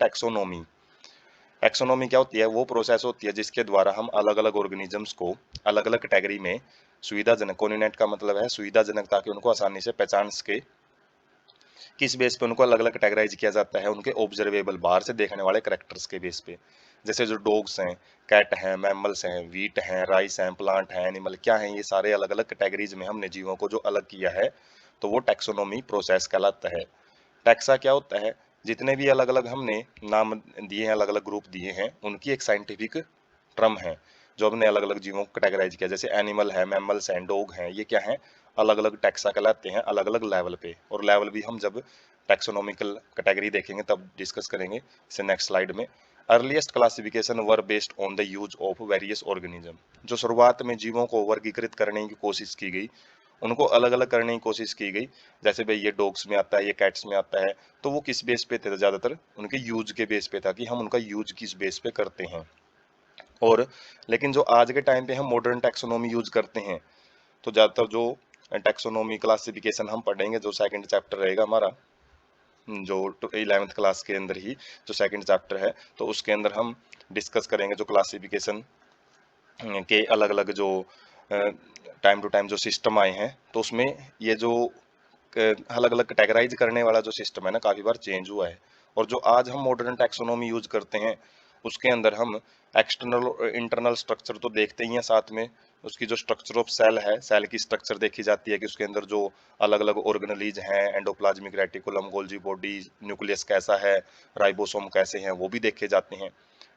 Taxonomy. Taxonomy क्या होती है? वो प्रोसेस होती है जिसके द्वारा हम अलग अलग ऑर्गेनिजम्स को अलग अलग कैटेगरी में सुविधाजनक, कोनिनेट का मतलब है सुविधाजनक, ताकि उनको आसानी से पहचान सके, किस बेस पे उनको अलग अलग कैटेगराइज किया जाता है, उनके ऑब्जर्वेबल बाहर से देखने वाले करेक्टर्स के बेस पे। जैसे जो डॉग्स हैं, कैट हैं, मैमल्स हैं, वीट हैं, राइस हैं, प्लांट हैं, एनिमल क्या हैं, ये सारे अलग अलग कैटेगरीज में हमने जीवों को जो अलग किया है, तो वो टैक्सोनॉमी प्रोसेस कहलाता है। टैक्सा क्या होता है? जितने भी अलग अलग हमने नाम दिए हैं, अलग अलग ग्रुप दिए हैं, उनकी एक साइंटिफिक टर्म है जो हमने अलग अलग जीवों को कैटेगराइज किया। जैसे एनिमल है, मैमल्स हैं, डॉग हैं, ये क्या है? अलग अलग टैक्सा कहलाते हैं, अलग अलग लेवल पे। और लेवल भी हम जब टैक्सोनॉमिकल कैटेगरी देखेंगे तब डिस्कस करेंगे, इसे नेक्स्ट स्लाइड में। Earliest classification were based on the use of various organism. जो शुरुआत में जीवों को वर्गीकृत करने की कोशिश की गई, उनको अलग अलग करने की कोशिश की गई, जैसे भाई ये डॉग्स में आता है, ये कैट्स में आता है, तो वो किस बेस पे थे? ज्यादातर उनके यूज के बेस पे था कि हम उनका यूज किस बेस पे करते हैं। और लेकिन जो आज के टाइम पे हम मॉडर्न टैक्सोनॉमी यूज करते हैं, तो ज्यादातर जो टैक्सोनॉमी क्लासिफिकेशन हम पढ़ेंगे, जो सेकंड चैप्टर रहेगा हमारा, जो 11th क्लास के अंदर ही जो सेकंड चैप्टर है, तो उसके अंदर हम डिस्कस करेंगे जो क्लासिफिकेशन के अलग अलग जो टाइम टू टाइम जो सिस्टम आए हैं, तो उसमें ये जो अलग अलग कैटेगराइज करने वाला जो सिस्टम है ना, काफी बार चेंज हुआ है। और जो आज हम मॉडर्न टैक्सोनॉमी यूज करते हैं, उसके अंदर हम एक्सटर्नल और इंटरनल स्ट्रक्चर तो देखते ही हैं, साथ में उसकी जो स्ट्रक्चर ऑफ सेल है, सेल की स्ट्रक्चर देखी जाती है कि उसके अंदर जो अलग अलग ऑर्गेनेलीज हैं, endoplasmic reticulum, Golgi body, nucleus कैसा है, राइबोसोम कैसे हैं, वो भी देखे जाते हैं।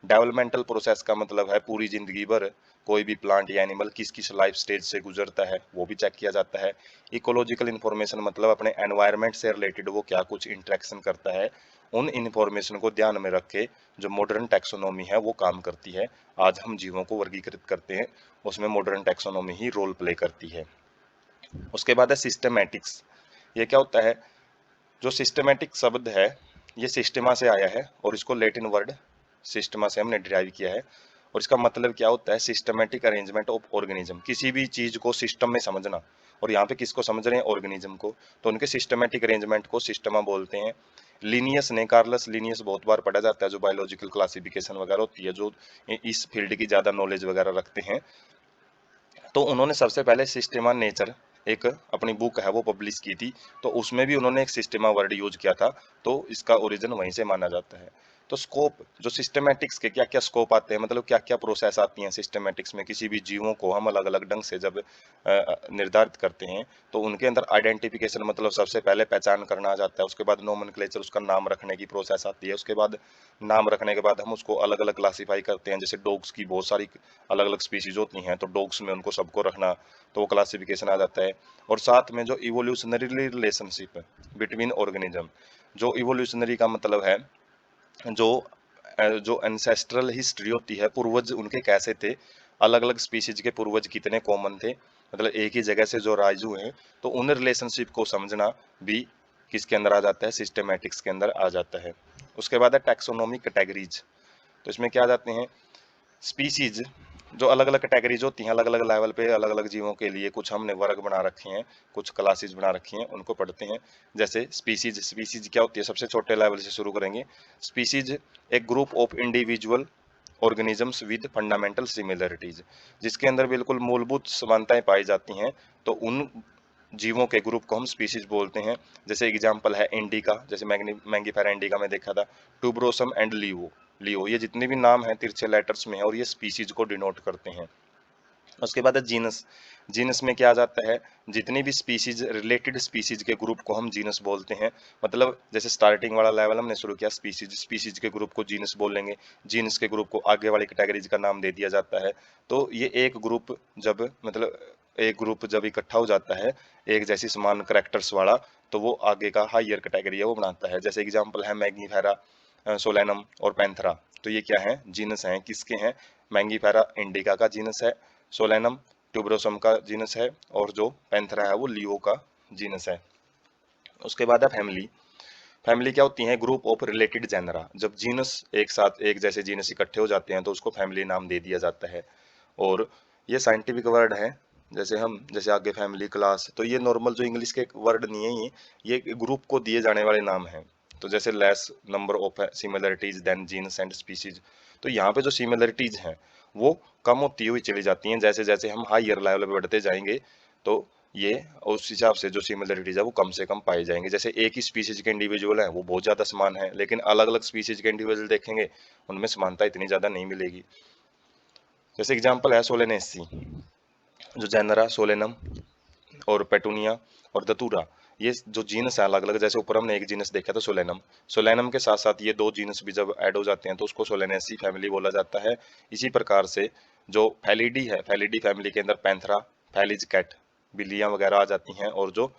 डेवलपमेंटल प्रोसेस का मतलब है पूरी जिंदगी भर कोई भी प्लांट या एनिमल किस किस लाइफ स्टेज से गुजरता है, वो भी चेक किया जाता है। इकोलॉजिकल इन्फॉर्मेशन मतलब अपने एनवायरनमेंट से रिलेटेड वो क्या कुछ इंटरेक्शन करता है, उन इन्फॉर्मेशन को ध्यान में रख के जो मॉडर्न टैक्सोनॉमी है वो काम करती है। आज हम जीवों को वर्गीकृत करते हैं, उसमें मॉडर्न टैक्सोनॉमी ही रोल प्ले करती है। उसके बाद है सिस्टमैटिक्स। ये क्या होता है? जो सिस्टमैटिक शब्द है, ये सिस्टमा से आया है, और इसको लैटिन वर्ड सिस्टमा से हमने डिराइव किया है। और इसका मतलब क्या होता है? सिस्टमैटिक अरेंजमेंट ऑफ ऑर्गेनिज्म, किसी भी चीज को सिस्टम में समझना। और यहाँ पे किसको समझ रहे हैं? ऑर्गेनिज्म को। तो उनके सिस्टमैटिक अरेंजमेंट को सिस्टमा बोलते हैं। लिनियस ने, कार्लस लिनियस बहुत बार पढ़ा जाता है, जो बायोलॉजिकल क्लासिफिकेशन वगैरह होती है, जो इस फील्ड की ज्यादा नॉलेज वगैरह रखते हैं, तो उन्होंने सबसे पहले सिस्टेमा नेचर एक अपनी बुक है वो पब्लिश की थी, तो उसमें भी उन्होंने एक सिस्टेमा वर्ड यूज किया था, तो इसका ओरिजिन वहीं से माना जाता है। तो स्कोप, जो सिस्टमैटिक्स के क्या क्या स्कोप आते हैं, मतलब क्या क्या प्रोसेस आती हैं सिस्टमैटिक्स में, किसी भी जीवों को हम अलग अलग ढंग से जब निर्धारित करते हैं, तो उनके अंदर आइडेंटिफिकेशन मतलब सबसे पहले पहचान करना आ जाता है, उसके बाद नोमेनक्लेचर, उसका नाम रखने की प्रोसेस आती है, उसके बाद नाम रखने के बाद हम उसको अलग अलग क्लासीफाई करते हैं। जैसे डॉग्स की बहुत सारी अलग अलग स्पीशीज होती हैं, तो डॉग्स में उनको सबको रखना, तो वो क्लासिफिकेशन आ जाता है। और साथ में जो इवोल्यूशनरी रिलेशनशिप बिटवीन ऑर्गेनिज्म, जो इवोल्यूशनरी का मतलब है जो जो एंसेस्ट्रल हिस्ट्री होती है, पूर्वज उनके कैसे थे, अलग अलग स्पीशीज के पूर्वज कितने कॉमन थे, मतलब एक ही जगह से जो राइज हुए हैं, तो उन रिलेशनशिप को समझना भी किसके अंदर आ जाता है? सिस्टमैटिक्स के अंदर आ जाता है। उसके बाद है टैक्सोनॉमी कैटेगरीज। तो इसमें क्या आ जाते हैं? स्पीसीज, जो अलग अलग कैटेगरीज होती हैं, अलग अलग लेवल पे अलग अलग जीवों के लिए कुछ हमने वर्ग बना रखे हैं, कुछ क्लासेस बना रखी हैं, उनको पढ़ते हैं। जैसे स्पीसीज, स्पीसीज क्या होती है? सबसे छोटे लेवल से शुरू करेंगे। स्पीसीज एक group of individual organisms with fundamental similarities, जिसके अंदर बिल्कुल मूलभूत समानताएं पाई जाती हैं, तो उन जीवों के ग्रुप को हम स्पीसीज बोलते हैं। जैसे एग्जांपल है इंडिका, जैसे मैंगीफेरा इंडिका में देखा था, टूब्रोसम एंड लियो। लियो, ये जितने भी नाम हैं तिरछे लेटर्स में है, और ये स्पीसीज को डिनोट करते हैं। उसके बाद है जीनस। जीनस में क्या आ जाता है? जितनी भी स्पीसीज, रिलेटेड स्पीसीज के ग्रुप को हम जीनस बोलते हैं। मतलब जैसे स्टार्टिंग वाला लेवल हमने शुरू किया स्पीसीज, स्पीसीज के ग्रुप को जीनस बोलेंगे, जीनस के ग्रुप को आगे वाली कैटेगरीज का नाम दे दिया जाता है। तो ये एक ग्रुप जब, मतलब एक ग्रुप जब इकट्ठा हो जाता है एक जैसी समान करेक्टर्स वाला, तो वो आगे का हायर कैटेगरी है वो बनाता है। जैसे एग्जाम्पल है मैंगीफेरा, सोलेनम और पैंथरा। तो ये क्या है? जीनस हैं। किसके हैं? मैंगीफेरा इंडिका का जीनस है, सोलेनम ट्यूबरोसम का जीनस है, और जो पैंथरा है वो लियो का जीनस है। उसके बाद है फैमिली। फैमिली क्या होती है? Group of related genera. जब जीनस एक साथ एक जैसे जीनस इकट्ठे हो जाते हैं तो उसको फैमिली नाम दे दिया जाता है। और ये साइंटिफिक वर्ड है। जैसे हम, जैसे आगे फैमिली, क्लास, तो ये नॉर्मल जो इंग्लिश के वर्ड नहीं है, ये ग्रुप को दिए जाने वाले नाम हैं। तो जैसे less number of similarities than genes and species, तो यहाँ पे जो सिमिलरिटीज हैं वो कम होती हुई चली जाती हैं। जैसे जैसे हम हायर लेवल पे बढ़ते जाएंगे तो ये उस हिसाब से जो सिमिलरिटीज है वो कम से कम पाई जाएंगे। जैसे एक ही स्पीसीज के इंडिविजुअल हैं वो बहुत ज़्यादा समान है, लेकिन अलग अलग स्पीसीज के इंडिविजुअल देखेंगे उनमें समानता इतनी ज़्यादा नहीं मिलेगी। जैसे एग्जाम्पल है सोलेनेसी, जो जेनरा सोलेनम और पेटूनिया और दतूरा, ये जो जीनस है अलग अलग, जैसे ऊपर हमने एक जीनस देखा था सोलेनम, सोलेनम के साथ साथ ये दो जीनस भी जब ऐड हो जाते हैं तो उसको सोलेनेसी फैमिली बोला जाता है। इसी प्रकार से जो फैलिडी है, फैलिडी फैमिली के अंदर पैंथरा, फैलिज कैट, बिल्लियां वगैरह आ जाती हैं, और जो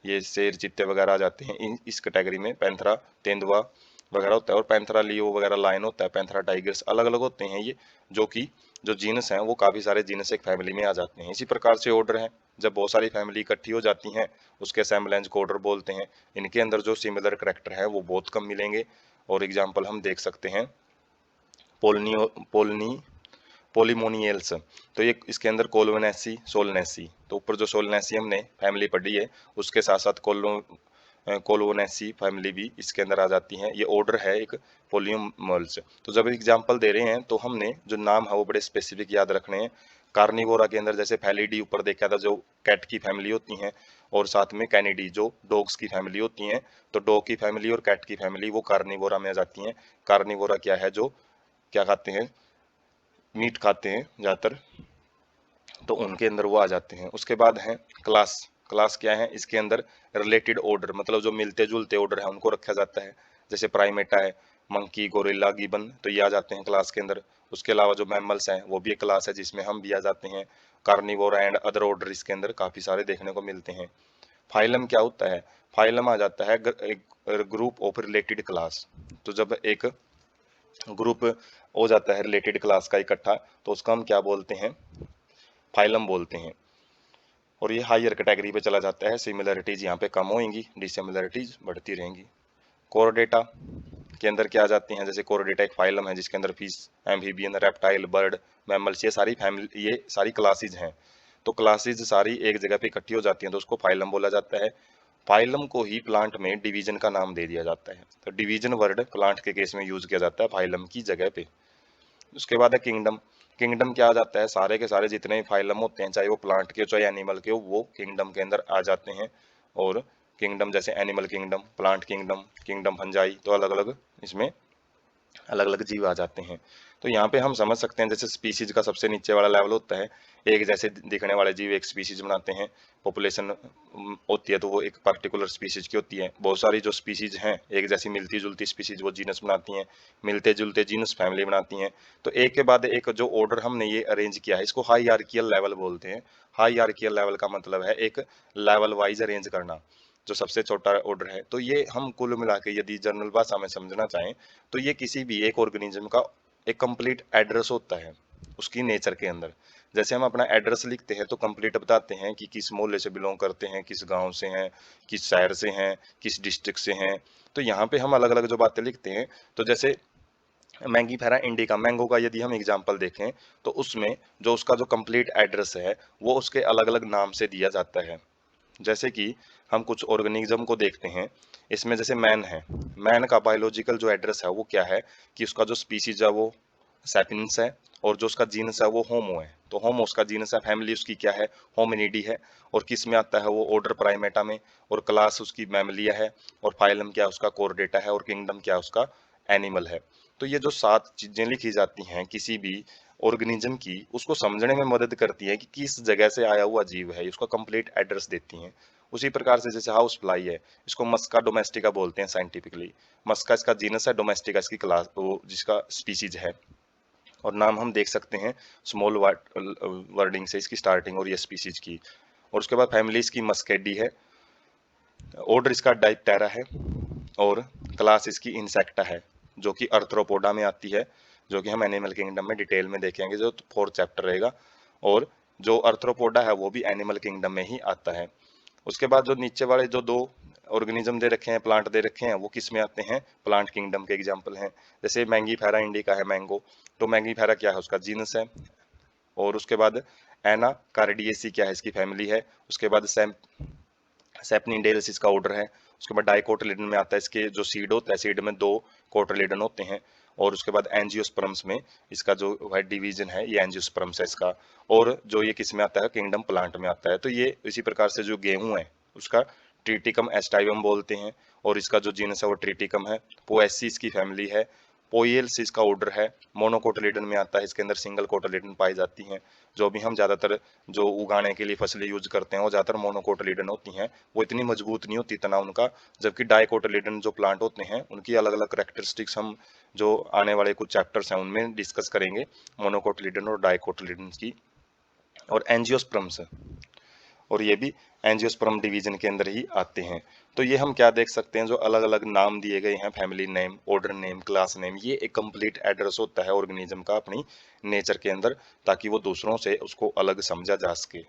ये शेर चीते वगैरह आ जाते हैं इस कैटेगरी में। पैंथरा तेंदुआ वगैरह होता है, और पैंथरा लियो वगैरह लायन होता है, पैंथरा टाइगर्स अलग अलग होते हैं ये, जो कि जो जीनस हैं वो काफ़ी सारे जीनस एक फैमिली में आ जाते हैं। इसी प्रकार से ऑर्डर है, जब बहुत सारी फैमिली इकट्ठी हो जाती हैं उसके असेंबलेंस को ऑर्डर बोलते हैं। इनके अंदर जो सिमिलर करेक्टर है वो बहुत कम मिलेंगे। और एग्जाम्पल हम देख सकते हैं पोलनी पोलनी पोलिमोनियल्स, तो ये इसके अंदर कोलोनेसी सोलनेसी, तो ऊपर जो सोलनेसी हमने फैमिली पढ़ी है उसके साथ साथ कोलोनेसी फैमिली भी इसके अंदर आ जाती हैं। ये ऑर्डर है एक पोलियमल्स। तो जब एग्जांपल दे रहे हैं तो हमने जो नाम है वो बड़े स्पेसिफिक याद रखने हैं। कार्निवोरा के अंदर जैसे फैलिडी ऊपर देखा था जो कैट की फैमिली होती हैं, और साथ में कैनिडी जो डॉग्स की फैमिली होती हैं, तो डॉग की फैमिली और कैट की फैमिली वो कार्निवोरा में आ जाती हैं। कार्निवोरा क्या है, जो क्या खाते हैं, मीट खाते हैं ज़्यादातर, तो उनके अंदर वो आ जाते हैं। उसके बाद है क्लास। क्लास क्या है, इसके अंदर रिलेटेड ऑर्डर, मतलब जो मिलते जुलते ऑर्डर है उनको रखा जाता है। जैसे प्राइमेटा है, मंकी, गोरिल्ला, गिबन, तो ये आ जाते हैं क्लास के अंदर। उसके अलावा जो मैमल्स हैं वो भी एक क्लास है जिसमें हम भी आ जाते हैं। कार्निवोरा एंड अदर ऑर्डर इसके अंदर काफ़ी सारे देखने को मिलते हैं। फाइलम क्या होता है, फाइलम आ जाता है एक ग्रुप ऑफ रिलेटेड क्लास। तो जब एक ग्रुप हो जाता है रिलेटेड क्लास का इकट्ठा तो उसका हम क्या बोलते हैं, फाइलम बोलते हैं। और ये हायर कैटेगरी पे चला जाता है। सिमिलरिटीज यहाँ पे कम होंगी, डिसिमिलरिटीज बढ़ती रहेंगी। कोरोडेटा के अंदर क्या आ जाती हैं, जैसे कोरोडेटा एक फाइलम है जिसके अंदर fish, amphibian, reptile, bird, mammals, ये सारी फैमिली, ये सारी क्लासेज हैं। तो क्लासेज सारी एक जगह पे इकट्ठी हो जाती हैं तो उसको फाइलम बोला जाता है। फाइलम को ही प्लांट में डिवीजन का नाम दे दिया जाता है। तो डिवीजन वर्ड प्लांट के केस में यूज किया जाता है फाइलम की जगह पे। उसके बाद है किंगडम। किंगडम क्या आ जाता है, सारे के सारे जितने फाइलम होते हैं चाहे वो प्लांट के हो चाहे एनिमल के हो, वो किंगडम के अंदर आ जाते हैं। और किंगडम जैसे animal kingdom, plant kingdom, kingdom fungi, तो अलग अलग इसमें अलग अलग जीव आ जाते हैं। तो यहाँ पे हम समझ सकते हैं जैसे स्पीसीज का सबसे नीचे वाला लेवल होता है, एक जैसे दिखने वाले जीव एक स्पीसीज बनाते हैं। पॉपुलेशन होती है तो वो एक पर्टिकुलर स्पीसीज की होती है। बहुत सारी जो स्पीसीज हैं एक जैसी मिलती जुलती स्पीसीज वो जीनस बनाती हैं, मिलते जुलते जीनस फैमिली बनाती हैं। तो एक के बाद एक जो ऑर्डर हमने ये अरेंज किया है इसको हाईरार्कियल लेवल बोलते हैं। हाईरार्कियल लेवल का मतलब है एक लेवल वाइज अरेंज करना, जो सबसे छोटा ऑर्डर है। तो ये हम कुल मिला के यदि जनरल भाषा में समझना चाहें तो ये किसी भी एक ऑर्गेनिज्म का एक कंप्लीट एड्रेस होता है उसकी नेचर के अंदर। जैसे हम अपना एड्रेस लिखते हैं तो कंप्लीट बताते हैं कि किस मोहल्ले से बिलोंग करते हैं, किस गांव से हैं, किस शहर से हैं, किस डिस्ट्रिक्ट से हैं। तो यहाँ पे हम अलग अलग जो बातें लिखते हैं, तो जैसे मैंगी फेरा इंडिका, मैंगो का यदि हम एग्जाम्पल देखें तो उसमें जो उसका जो कंप्लीट एड्रेस है वो उसके अलग अलग नाम से दिया जाता है। जैसे कि हम कुछ ऑर्गेनिज्म को देखते हैं, इसमें जैसे मैन है, मैन का बायोलॉजिकल जो एड्रेस है वो क्या है कि उसका जो स्पीसीज है वो सैपियंस है, और जो उसका जीनस है वो होमो है। तो होमो उसका जीनस है, फैमिली उसकी क्या है, होमिनिडी है, और किस में आता है वो ऑर्डर प्राइमेटा में, और क्लास उसकी मैमलिया है, और फाइलम क्या उसका कोर्डेटा है, और किंगडम क्या उसका एनिमल है। तो ये जो 7 चीजें लिखी जाती हैं किसी भी ऑर्गेनिज्म की, उसको समझने में मदद करती है कि किस जगह से आया हुआ जीव है, उसका कंप्लीट एड्रेस देती हैं। उसी प्रकार से जैसे हाउस फ्लाई है, इसको मस्का डोमेस्टिका बोलते हैं साइंटिफिकली। मस्का इसका जीनस है, डोमेस्टिका इसकी क्लास वो जिसका स्पीसीज है। और नाम हम देख सकते हैं स्मॉल वर्डिंग से इसकी स्टार्टिंग और ये स्पीसीज की। और उसके बाद फैमिली इसकी मस्केडी है, ऑर्डर इसका डाइप्टेरा है, और क्लास इसकी इंसेक्टा है जो कि अर्थ्रोपोडा में आती है, जो कि हम एनिमल किंगडम में डिटेल में देखेंगे जो 4th चैप्टर रहेगा। और जो अर्थ्रोपोडा है वो भी एनिमल किंगडम में ही आता है। उसके बाद जो नीचे वाले जो 2 ऑर्गेनिज्म दे रखे हैं, प्लांट दे रखे हैं, वो किस में आते हैं, प्लांट किंगडम के एग्जाम्पल हैं। जैसे मैंगी फेरा इंडिका है मैंगो, तो मैंगी फेरा क्या है उसका जीनस है। और उसके बाद एना कार्डियेसी क्या है इसकी फैमिली है। उसके बाद सेपनिडेल्स इसका ऑर्डर है। उसके बाद डाइकोटिलिडन में आता है, इसके जो सीड होता है, सीड में 2 कोटिलिडन होते हैं। और उसके बाद एंजियोस्पर्म्स में इसका जो है डिवीजन है, ये एंजियोस्पर्म्स है इसका। और जो ये किस में आता है, किंगडम प्लांट में आता है। तो ये इसी प्रकार से जो गेहूं है उसका ट्रिटिकम एस्टाइवम बोलते हैं, और इसका जो जीनस है वो ट्रिटिकम है। पोएसी इसकी फैमिली है। पोएल्स इसका ऑर्डर है। मोनोकोटिलिडन में आता है, इसके अंदर सिंगल कोटिलिडन पाई जाती हैं। जो भी हम ज्यादातर जो उगाने के लिए फसलें यूज करते हैं वो ज्यादातर मोनोकोटिलिडन होती हैं। वो इतनी मजबूत नहीं होती तना उनका। जबकि डाइकोटिलिडन जो प्लांट होते हैं उनकी अलग अलग करेक्टरिस्टिक्स हम जो आने वाले कुछ चैप्टर्स हैं उनमें डिस्कस करेंगे, मोनोकोटिलिडन और डाइकोटिलिडन की। और एंजियोस्पर्म्स, और ये भी एंजियोस्पर्म डिवीजन के अंदर ही आते हैं। तो ये हम क्या देख सकते हैं, जो अलग अलग नाम दिए गए हैं, family name, order name, class name, ये एक कंप्लीट एड्रेस होता है ऑर्गेनिज्म का अपनी नेचर के अंदर, ताकि वो दूसरों से उसको अलग समझा जा सके।